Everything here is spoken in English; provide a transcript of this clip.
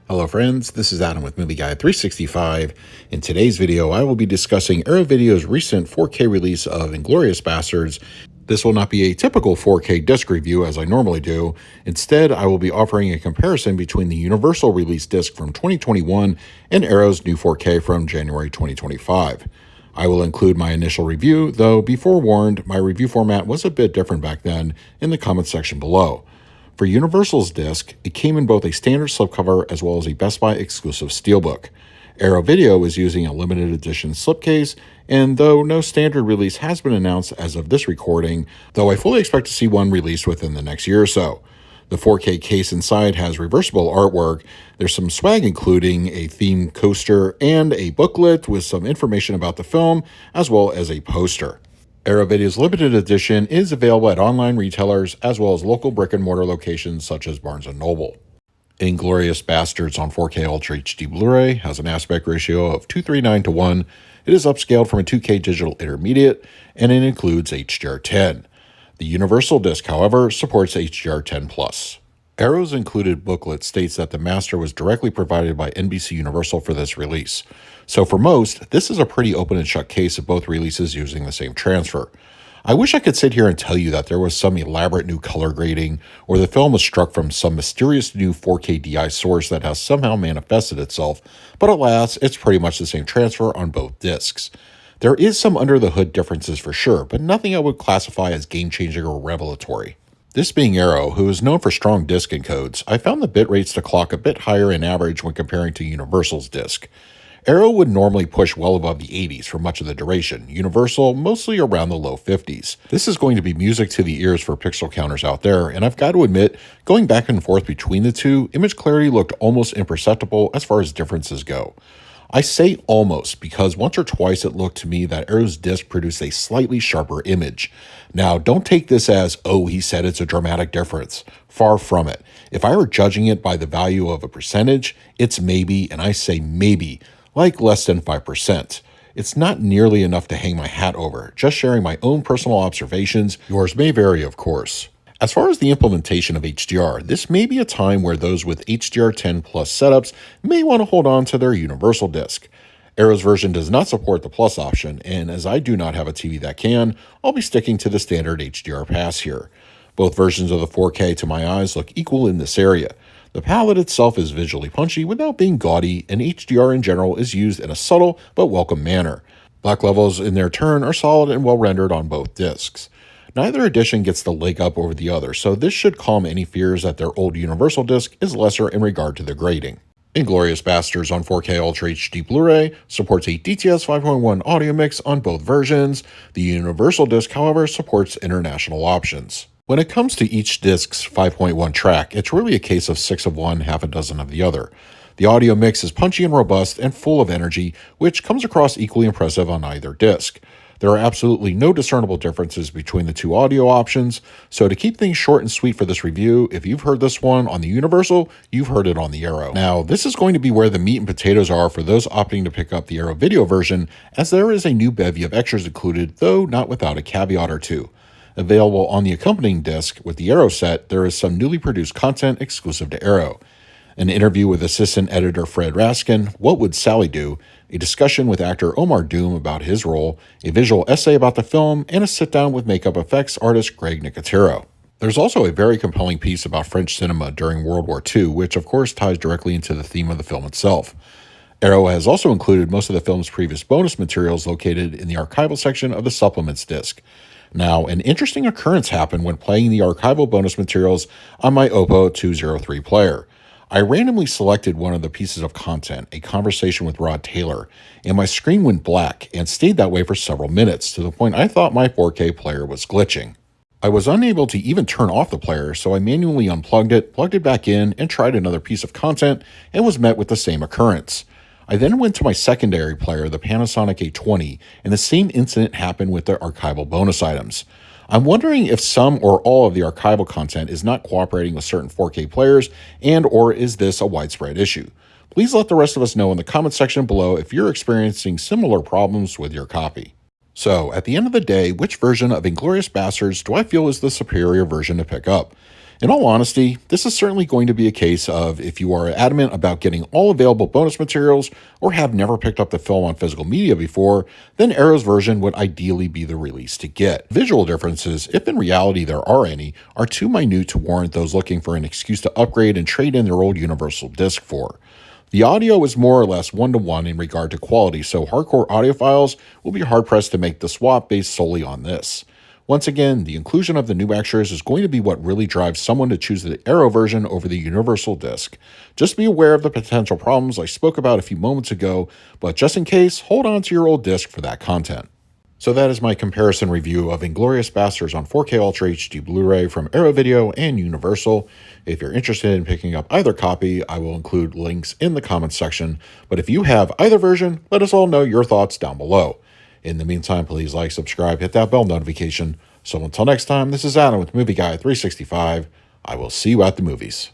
Hello friends, this is Adam with Movie Guide 365. In today's video, I will be discussing Arrow Video's recent 4K release of Inglourious Basterds. This will not be a typical 4K disc review as I normally do. Instead, I will be offering a comparison between the Universal release disc from 2021 and Arrow's new 4K from January 2025. I will include my initial review, though be forewarned, my review format was a bit different back then, in the comment section below. For Universal's disc, it came in both a standard slipcover as well as a Best Buy exclusive steelbook. Arrow Video is using a limited edition slipcase, and though no standard release has been announced as of this recording, though I fully expect to see one released within the next year or so. The 4K case inside has reversible artwork. There's some swag including a themed coaster and a booklet with some information about the film, as well as a poster. Arrow Video's limited edition is available at online retailers as well as local brick-and-mortar locations such as Barnes & Noble. Inglourious Basterds on 4K Ultra HD Blu-ray has an aspect ratio of 239:1. It is upscaled from a 2K digital intermediate, and it includes HDR10. The Universal disc, however, supports HDR10+. Arrow's included booklet states that the master was directly provided by NBC Universal for this release. So for most, this is a pretty open and shut case of both releases using the same transfer. I wish I could sit here and tell you that there was some elaborate new color grading, or the film was struck from some mysterious new 4K DI source that has somehow manifested itself, but alas, it's pretty much the same transfer on both discs. There is some under-the-hood differences for sure, but nothing I would classify as game-changing or revelatory. This being Arrow, who is known for strong disc encodes, I found the bit rates to clock a bit higher in average when comparing to Universal's disc. Arrow would normally push well above the 80s for much of the duration, Universal mostly around the low 50s. This is going to be music to the ears for pixel counters out there, and I've got to admit, going back and forth between the two, image clarity looked almost imperceptible as far as differences go. I say almost because once or twice it looked to me that Arrow's disc produced a slightly sharper image. Now, don't take this as, oh, he said it's a dramatic difference. Far from it. If I were judging it by the value of a percentage, it's maybe, and I say maybe, like less than 5%. It's not nearly enough to hang my hat over, just sharing my own personal observations. Yours may vary, of course. As far as the implementation of HDR, this may be a time where those with HDR10 Plus setups may want to hold on to their Universal disc. Arrow's version does not support the Plus option, and as I do not have a TV that can, I'll be sticking to the standard HDR pass here. Both versions of the 4K to my eyes look equal in this area. The palette itself is visually punchy without being gaudy, and HDR in general is used in a subtle but welcome manner. Black levels in their turn are solid and well rendered on both discs. Neither edition gets the leg up over the other, so this should calm any fears that their old Universal disc is lesser in regard to the grading. Inglourious Basterds on 4K Ultra HD Blu-ray supports a DTS 5.1 audio mix on both versions. The Universal disc, however, supports international options. When it comes to each disc's 5.1 track, it's really a case of 6 of one, half a dozen of the other. The audio mix is punchy and robust and full of energy, which comes across equally impressive on either disc. There are absolutely no discernible differences between the two audio options, so to keep things short and sweet for this review, if you've heard this one on the Universal, you've heard it on the Arrow. Now, this is going to be where the meat and potatoes are for those opting to pick up the Arrow Video version, as there is a new bevy of extras included, though not without a caveat or two. Available on the accompanying disc with the Arrow set, there is some newly produced content exclusive to Arrow. An interview with assistant editor Fred Raskin, What Would Sally Do?, a discussion with actor Omar Doom about his role, a visual essay about the film, and a sit-down with makeup effects artist Greg Nicotero. There's also a very compelling piece about French cinema during World War II, which of course ties directly into the theme of the film itself. Arrow has also included most of the film's previous bonus materials located in the archival section of the supplements disc. Now, an interesting occurrence happened when playing the archival bonus materials on my OPPO 203 player. I randomly selected one of the pieces of content, a conversation with Rod Taylor, and my screen went black and stayed that way for several minutes, to the point I thought my 4K player was glitching. I was unable to even turn off the player, so I manually unplugged it, plugged it back in, and tried another piece of content, and was met with the same occurrence. I then went to my secondary player, the Panasonic A20, and the same incident happened with the archival bonus items. I'm wondering if some or all of the archival content is not cooperating with certain 4K players, and or is this a widespread issue? Please let the rest of us know in the comment section below if you're experiencing similar problems with your copy. So, at the end of the day, which version of Inglourious Basterds do I feel is the superior version to pick up? In all honesty, this is certainly going to be a case of if you are adamant about getting all available bonus materials or have never picked up the film on physical media before, then Arrow's version would ideally be the release to get. Visual differences, if in reality there are any, are too minute to warrant those looking for an excuse to upgrade and trade in their old Universal disc for. The audio is more or less one-to-one in regard to quality, so hardcore audiophiles will be hard-pressed to make the swap based solely on this. Once again, the inclusion of the new extras is going to be what really drives someone to choose the Arrow version over the Universal disc. Just be aware of the potential problems I spoke about a few moments ago, but just in case, hold on to your old disc for that content. So that is my comparison review of Inglourious Basterds on 4K Ultra HD Blu-ray from Arrow Video and Universal. If you're interested in picking up either copy, I will include links in the comments section. But if you have either version, let us all know your thoughts down below. In the meantime, please like, subscribe, hit that bell notification. So until next time, this is Adam with Movie Guy 365. I will see you at the movies.